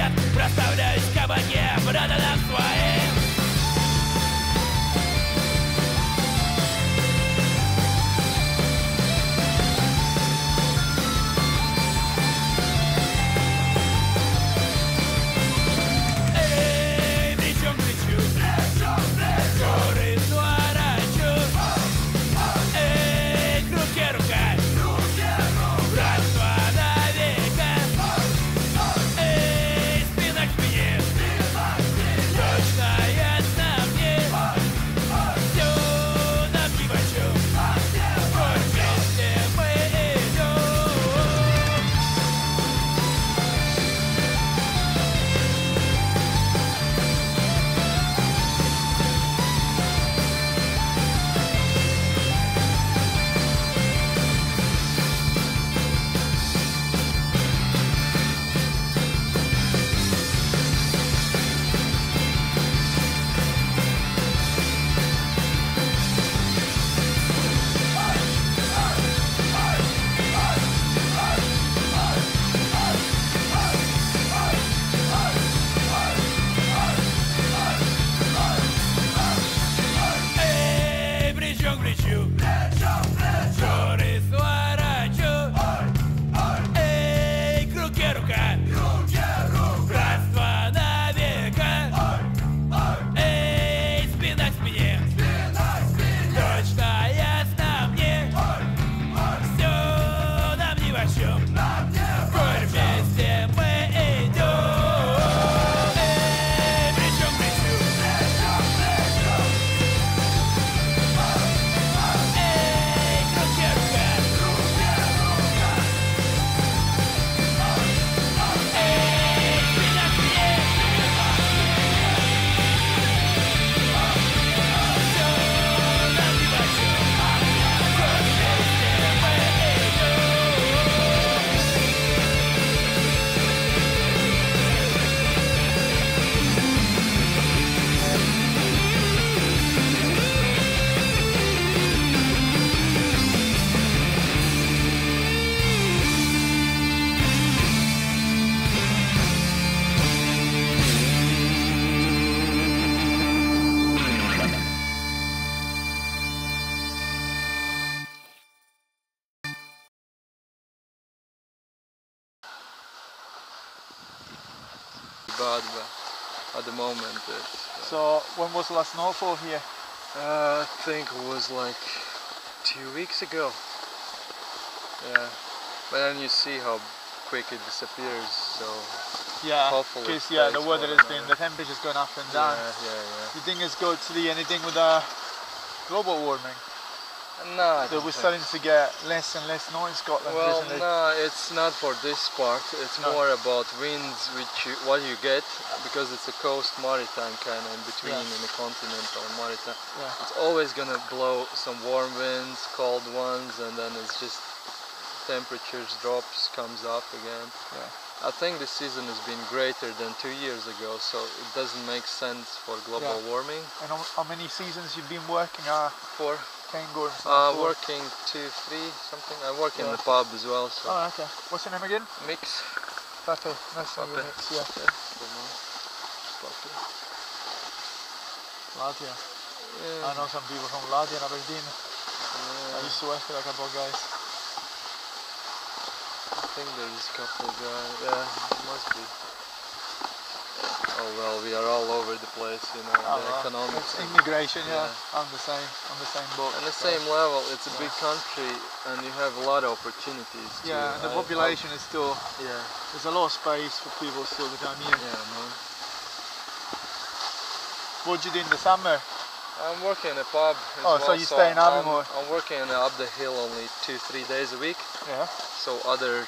лет проставляюсь в кабаке братаном своим. Эй, плечом к плечу, горы сворачу. Эй, к руке рука, братство на века. Эй, спина к спине, точно ясно мне. Все нам нипочем, хоть вместе мы идем. Эй, плечом к плечу, горы сворачу. Эй, к руке рука, братство на века. Эй, спина к спине, точно ясно мне. Все нам нипочем, хоть вместе мы идем. Эй, плечом к плечу, эй, к руке рука. Эй, спина к спине, все нам нипочем, хоть вместе мы идем. Bad, but at the moment it's So when was the last snowfall here? I think it was like 2 weeks ago. Yeah, but then you see how quick it disappears, so Yeah, hopefully because it the stays weather for has been, another- the temperature's going up and yeah, down. yeah, You think it's going to do anything with the global warming? No, I That don't we're think starting to get less and less snow in Scotland Well, recently. no, it's not for this part. It's No. more about winds, what you get, because it's a coast maritime kind of in between Yeah. in the continent or maritime. Yeah. It's always gonna blow some warm winds, cold ones, and then it's just temperatures drops, comes up again. Yeah. I think this season has been greater than 2 years ago, so it doesn't make sense for global Yeah. warming. And how many seasons you've been working For Kangor and stuff for? working 2, 3 something. I work in Yeah. the pub as well, so Oh, okay. What's your name again? mix. Pepe. Nice to meet you, Pepe. Mix, yeah. Puppy. Latvia. Yeah. I know some people from Latvia and Aberdeen. I Yeah. used to work with a couple of guys. I think there's a couple of guys. Yeah, it must be. Oh well, we are all over the place, you know. Oh, the well, economics. it's immigration, yeah. Yeah. I'm the same boat. On the so- same level, it's a Yeah. big country, and you have a lot of opportunities. Yeah, and the population is still, Yeah, there's a lot of space for people still to come here. yeah, man. What do you do in the summer? I'm working in a pub. as Oh, so well, you stay in Aviemore? I'm working up the hill only 2-3 days a week. Yeah. So other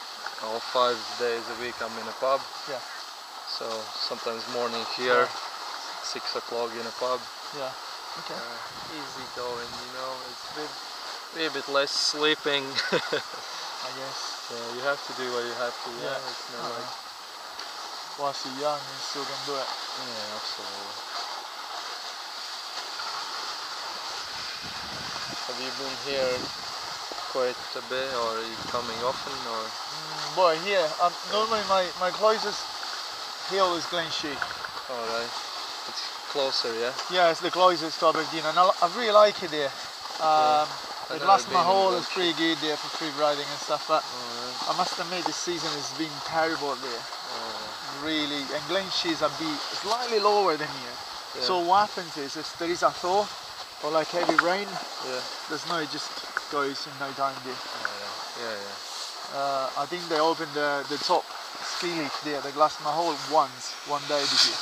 5 days a week I'm in a pub. Yeah. So sometimes morning here, 6 o'clock in a pub. Yeah. Okay. Easy going, you know. It's a bit less sleeping. I guess. Yeah, you have to do what you have to. Yeah. Yeah. It's not like. Whilst you're young, you still can do it. Yeah, absolutely. Have you been here quite a bit, or are you coming often, or? Boy, here, normally my closest hill is Glenshee. Alright. It's closer, yeah? Yeah, it's the closest to Aberdeen, and I really like it there. The last Mahal is pretty good there for free riding and stuff, but I must admit this season has been terrible there. Really, and Glenshee is a bit slightly lower than here. Yeah. So what happens is, if there is a thaw or like heavy rain, there's no, it just goes in no time there. I think they opened the top ski lift there, the Glass Mahal once, one day this year.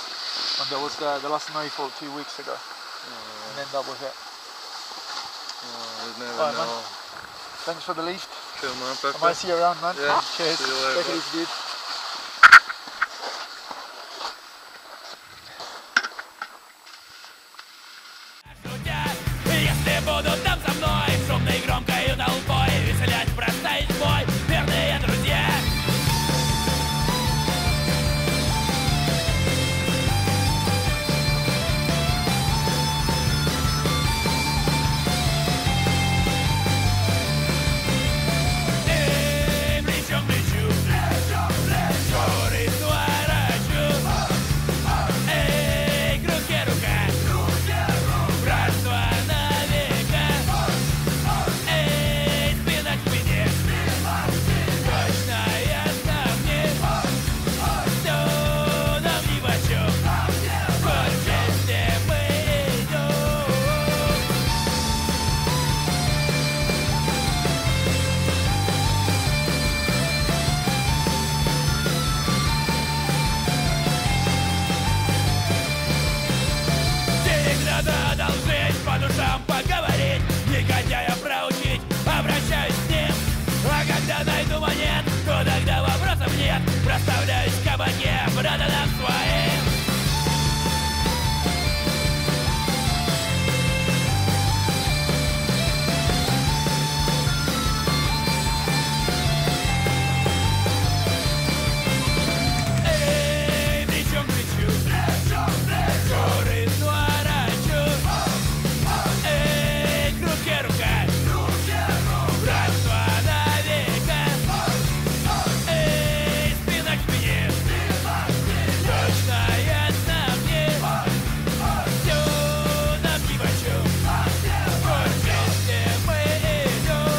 And there was the last snowfall 2 weeks ago. And then that was it. You never Right, know. man. Thanks for the lift. Cool, man. I might see you around, man. Yeah. Cheers. See you later, Take it easy, dude. Если будут там со мной шумной громкой толпой веселять, проставить бой, верные друзья. Эй, плечом к плечу, горы сворачу. Эй, к руке рука, братство на века. Эй, спина к спине, точно ясно мне. Все нам нипочем, хоть вместе мы идем. Денег надо одолжить, по душам поговорить, негодяя проучить, обращаюсь с ним. А когда найду монет, то тогда вопросов нет. Проставляюсь в кабаке, братаном своим. Эй, плечом к плечу, горы сворачу. Эй, к руке рука, братство на века. Эй, спина к спине, точно ясно мне. Все нам нипочем, хоть вместе мы идем.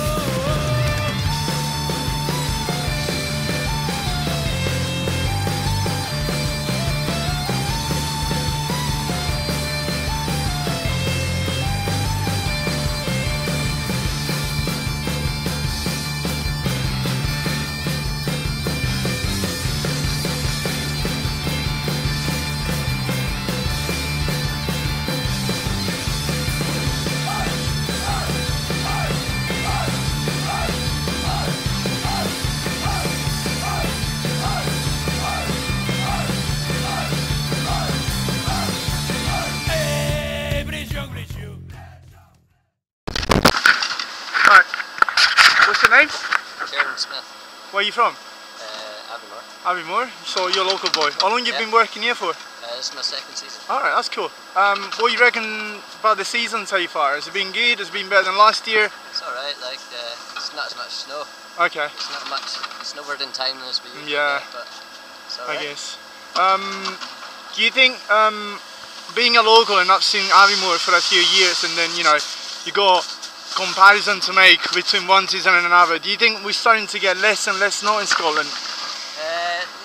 Эй, плечом к плечу. Right. What's your name? Kieran Smith, Where are you from? Aviemore. Aviemore. So you're a local boy. How long you Yeah. been working here for? This is my second season. Alright, that's cool. What you reckon about the season so far? Has it been good? Has it been better than last year? It's alright, like, it's not as much snow. Okay, It's not much snowboard in time as we usually Yeah. get, but it's I alright. guess. Do you think being a local and not seeing Aviemore for a few years, and then, you know, you got comparison to make between one season and another, do you think we're starting to get less and less snow in Scotland?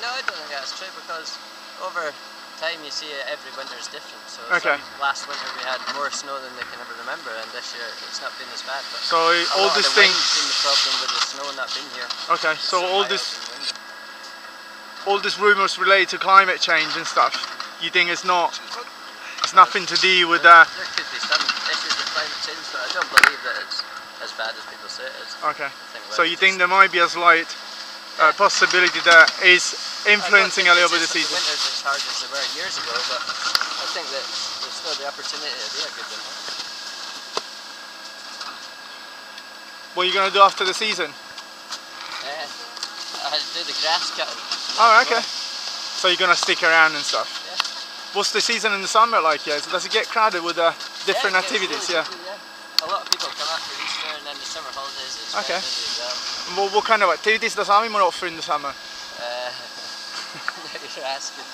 No, I don't think that's true, because over time you see every winter is different. So Okay. last winter we had more snow than they can ever remember, and this year it's not been as bad. But So a all lot this of the thing. wind's been the problem with the snow not being here. Okay, so It's all mild this and windy. all these rumours related to climate change and stuff, you think it's nothing to do with There could be some issues with climate change, but I don't believe that it's as bad as people say it is. Okay. I think So you think there might be a slight possibility that is influencing a little bit the the season? winters as hard as they were years ago, but I think that there's still the opportunity to do a good winter. What are you going to do after the season? I do the grass cutting. Oh, okay. So you're going to stick around and stuff? Yeah. What's the season in the summer like here? Does it get crowded with different Yeah, it gets activities? really Yeah. busy, A lot of people come up for Easter, and then the summer holidays it's Okay. very busy as well. And what kind of activities does Aviemore offer in the summer? There's you're asking.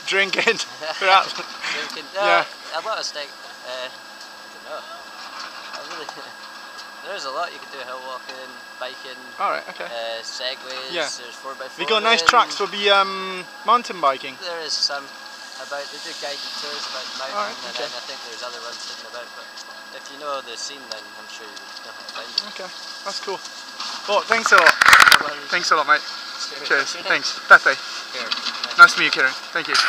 Drinking, perhaps. Drinking. No, Yeah. a lot of stuff. I don't know. There's a lot you can do: hill walking, biking. All right. Okay. Segways. Yeah. There's 4x4. We got nice tracks for the mountain biking. There is some about. They do guided tours about the mountain, Alright, and okay. then I think there's other ones hidden about. But if you know the scene, then I'm sure you would know how to find it. Okay, that's cool. Well, thanks a lot. No worries. Thanks a lot, mate. Cheers. What's your name? Thanks. Pepe. Kieran. Nice to meet you, Kieran. Thank you. How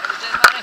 you doing, Manny?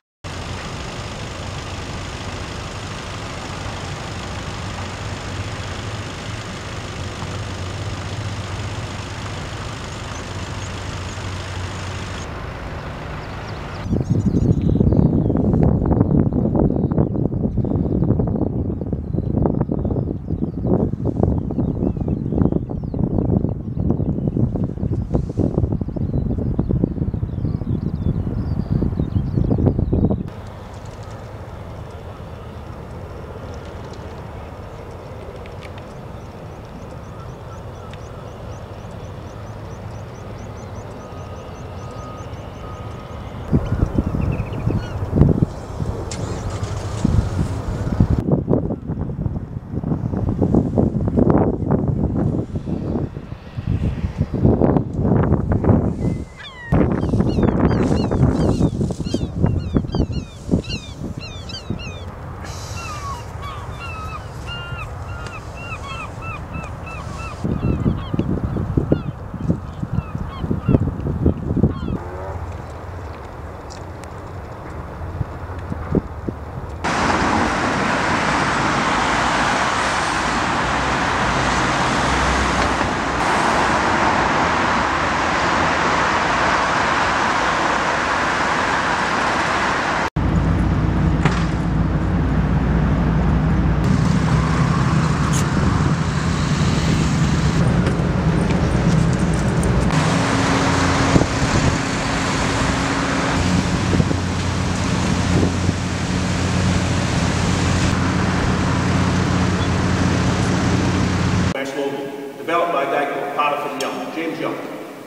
Developed by a guy called Paraffin Young, James Young.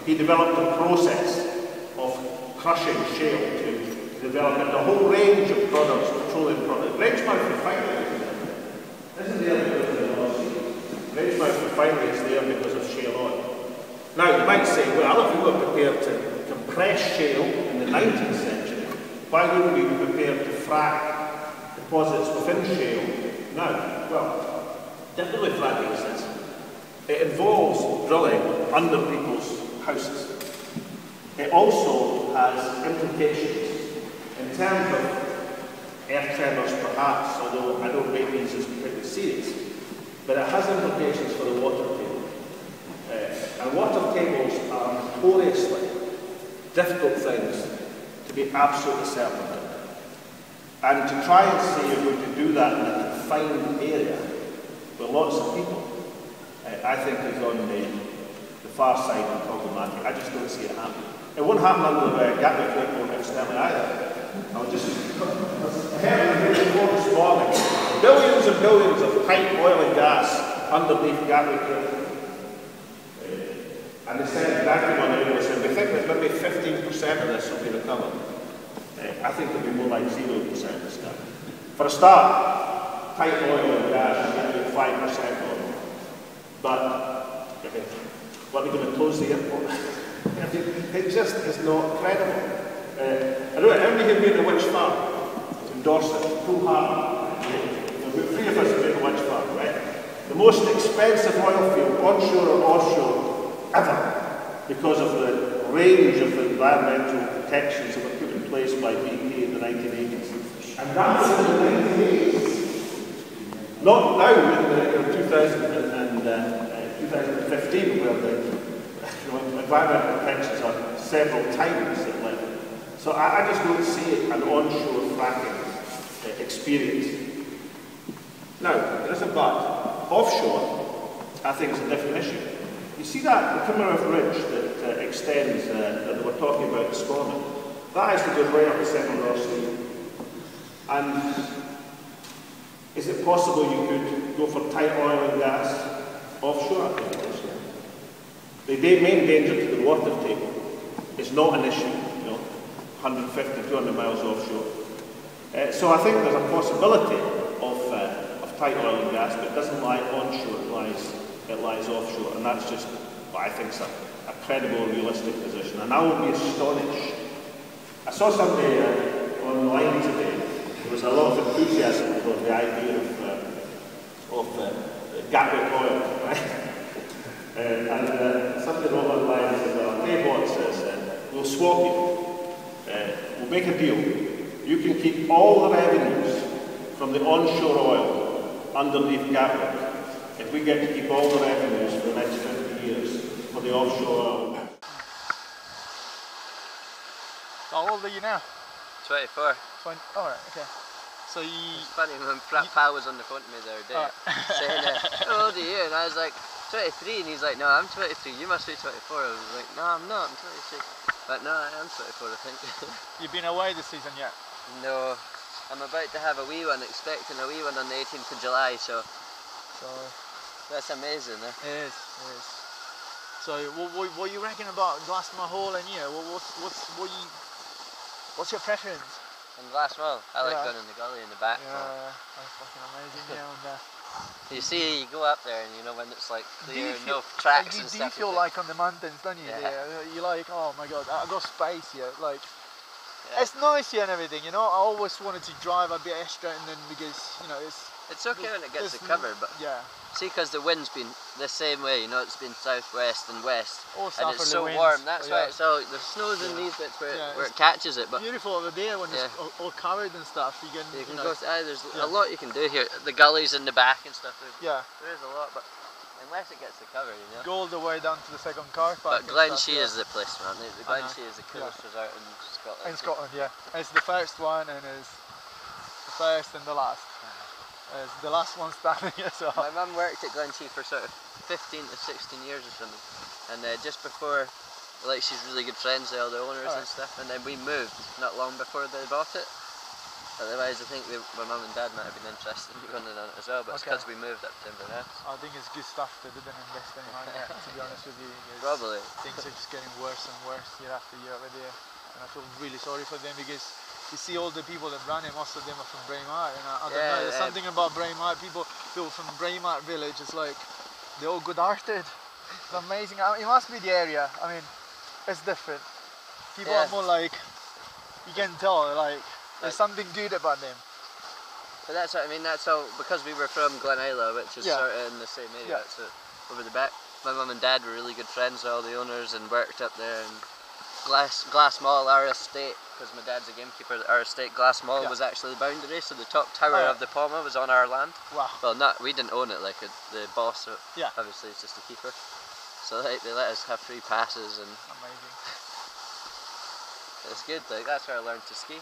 He developed a process of crushing shale to develop a whole range of products, petroleum products. Rangemouth Refinery, isn't there because of the North Sea? Rangemouth Refinery is there because of shale oil. Now you might say, well, if we were prepared to compress shale in the 19th century, why wouldn't we be prepared to frack deposits within shale now? Well, definitely fracking is sensible. It involves drilling under people's houses. It also has implications in terms of earth tremors perhaps, although I don't rate these as completely serious, but it has implications for the water table. And water tables are notoriously difficult things to be absolutely certain about. And to try and say you're going to do that in a confined area with lots of people, I think is on the far side of problematic. I just don't see it happening. It won't happen under Gatwick Airport externally either. I was just heard this morning, billions and billions of pipe oil and gas underneath Gatwick Airport. And they said, backing on it, they said, we think that maybe 15% of this will be recovered. I think it'll be more like 0% this time. For a start, pipe oil and gas, you're getting 5% on it. But, what are we going to close the airport? It just is not credible. I don't know, how many have been to Witch Farm? In Dorset, Cool Harbour. Three of us have been to Witch Farm, right? The most expensive oil field, onshore or offshore, ever, because of the range of environmental protections that were put in place by BP in the 1980s. And that was in the 1980s. Not now in 2015, where the environmental protections are several times that level. So I just don't see an onshore fracking experience. Now, there is a but. Offshore, I think, is a different issue. You see that, the Cumbernauld Ridge that extends, that they were talking about this morning, that actually goes right up the central North Sea. And is it possible you could go for tight oil and gas offshore? I think it is. The main danger to the water table is not an issue, 150, 200 miles offshore. So I think there's a possibility of tight oil and gas, but it doesn't lie onshore, it lies offshore, and that's just what I think is a credible, realistic position. And I will be astonished. I saw somebody online today, there was a lot of enthusiasm for the idea of Gatwick oil, right? And somebody wrote online and said, well, Dave Watt says, we'll swap you, we'll make a deal. You can keep all the revenues from the onshore oil underneath Gatwick if we get to keep all the revenues for the next 50 years for the offshore oil. How old are you now? 24. Alright, okay. So you... It's funny, my pal was on the phone to me the other day, saying, how old are you? And I was like, 23, and he's like, no, I'm 23, you must be 24. I was like, no, I'm not, I'm 23. But no, I am 24, I think. You've been away this season yet? No, I'm about to have a wee one, expecting a wee one on the 18th of July, so that's amazing, eh? It is, it is. So what you reckon about Glass Mahal and you? What's your preference? And Glass Mahal, I like going in the gully in the back. Yeah, that's fucking amazing. You see, you go up there and when it's like clear, no tracks and stuff. Do you feel like on the mountains, don't you? Yeah. You're like, oh my god, I got space here. Like, it's nice here and everything, I always wanted to drive a bit extra, and then because it's okay when it gets the cover, but see, because the wind's been the same way, it's been southwest and west, and it's so warm. That's why it's all the snow's in these bits where it catches it. But beautiful over there when it's all covered and stuff. You can go. There's a lot you can do here. The gullies in the back and stuff. There is a lot, but unless it gets the cover, Go all the way down to the second car park. But Glenshee is the place, man. The Glenshee is the coolest resort in Scotland. In Scotland, yeah. It's the first one, and it's the first and the last. It's the last one standing as well. My mum worked at Glenshee for sort of 15 to 16 years or something, and just before, she's really good friends with all the owners and stuff, and then we moved not long before they bought it. Otherwise, I think my mum and dad might have been interested in running on it as well, but it's because we moved up to Inverness. I think it's good stuff they didn't invest in on it, to be honest with you. Probably. Things are just getting worse and worse year after year over there, and I feel really sorry for them because you see all the people that run it, most of them are from Braemar, and I don't know, there's something about Braemar, people from Braemar village, it's like, they're all good-hearted. It's amazing. It must be the area, it's different. People are more like, you can tell, there's something good about them. But that's what I mean, that's all, because we were from Glen Isla, which is sort of in the same area, so over the back. My mum and dad were really good friends with all the owners and worked up there, and Glass Mall, our estate, because my dad's a gamekeeper, our estate, Glass Mall was actually the boundary, so the top tower of the Palma was on our land. Wow. Well, we didn't own it, the boss, obviously it's just a keeper. So they let us have free passes and... Amazing. It's good, that's where I learned to ski.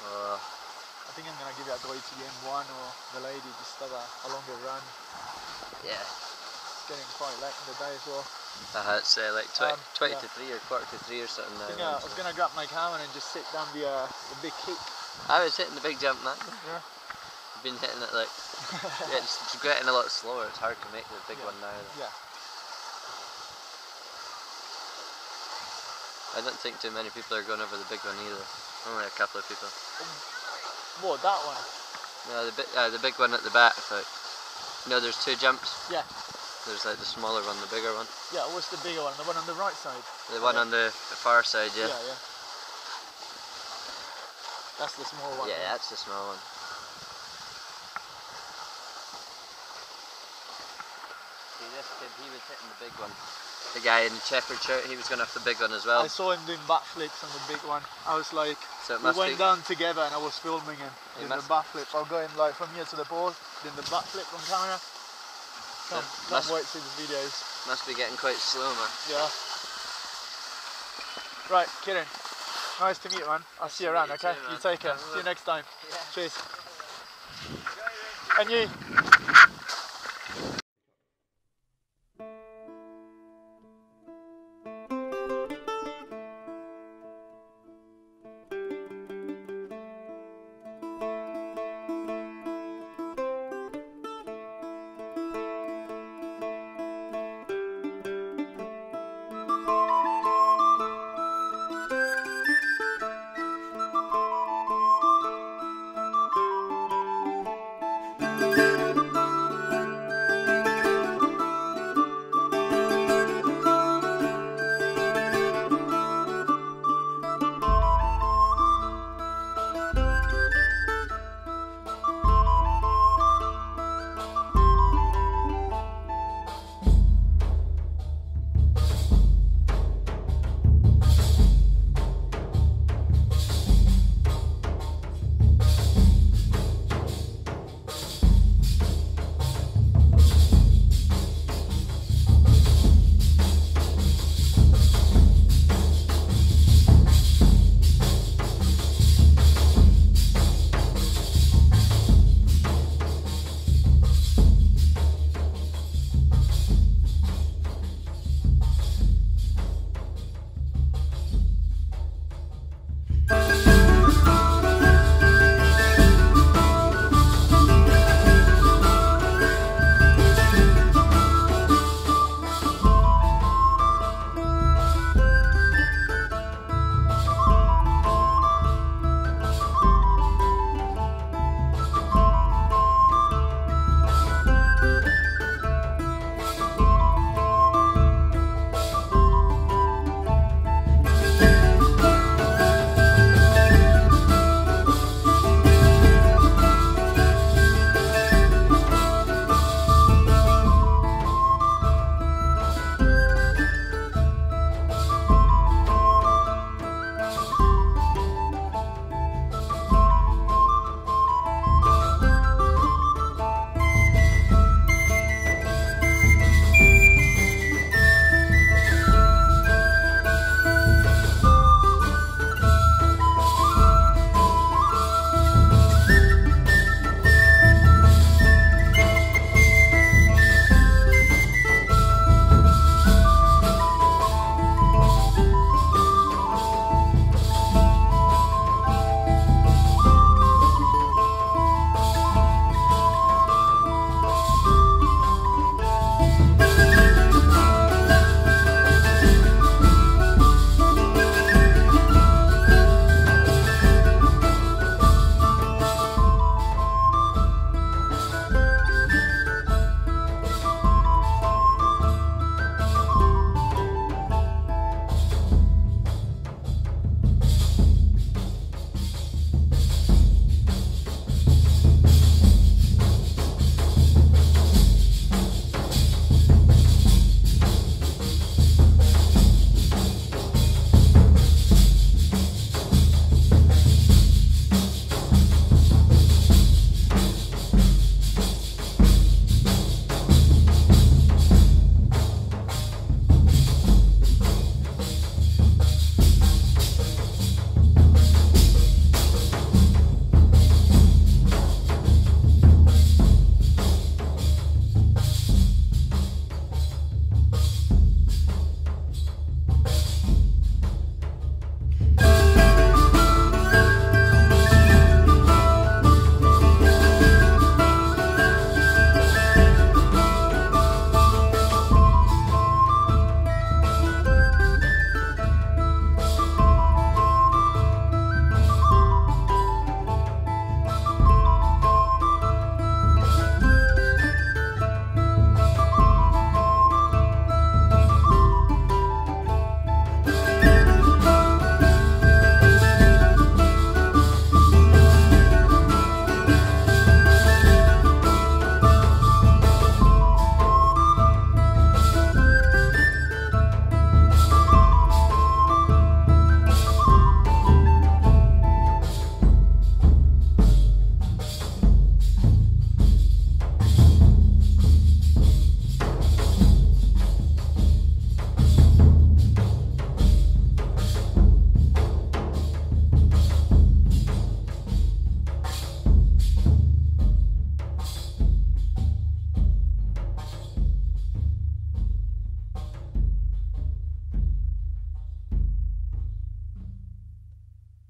I think I'm gonna give it a go to the M1 or the lady, just have a longer run. Yeah. It's getting quite late in the day as well. It's like 20 to 3 or quarter to 3 or something now. I was gonna grab my camera and just sit down the big kick. I was hitting the big jump, man. Yeah. I've been hitting it it's getting a lot slower. It's hard to make the big one now. Yeah. I don't think too many people are going over the big one either. Only a couple of people. What, that one? No, the big one at the back. There's 2 jumps. Yeah. There's the smaller one, the bigger one. Yeah, what's the bigger one? The one on the right side? The one on the far side, yeah. Yeah. That's the small one. Yeah, that's the small one. See, this kid, he was hitting the big one. The guy in the checkered shirt, he was going off the big one as well. I saw him doing backflips on the big one. I was like, we went down together and I was filming him doing the backflip. I'll go in from here to the pole, doing the backflip on camera. Can't wait to see the videos. Must be getting quite slow, man. Yeah. Right, Kieran. Nice to meet you, man. I'll see you around, okay? You take care. See you next time. Yeah. Cheers. And you.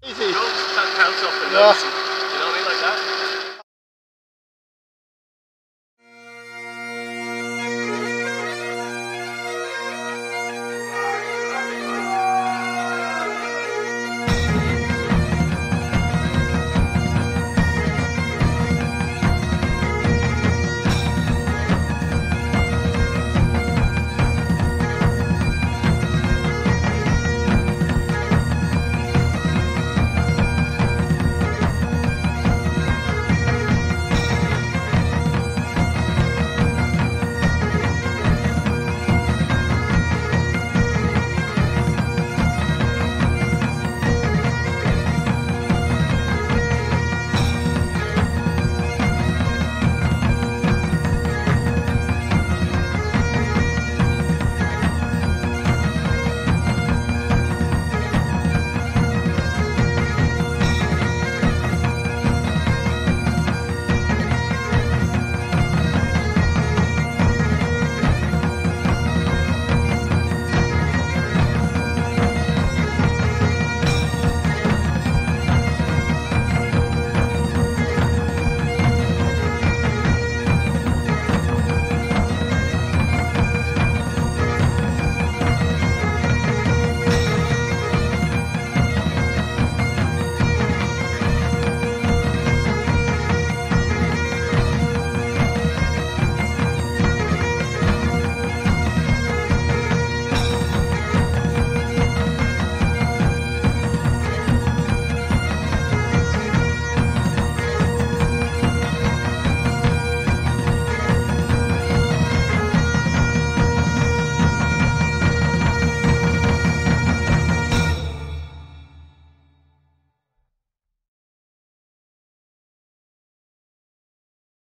Easy. That counts off the Yeah. nose.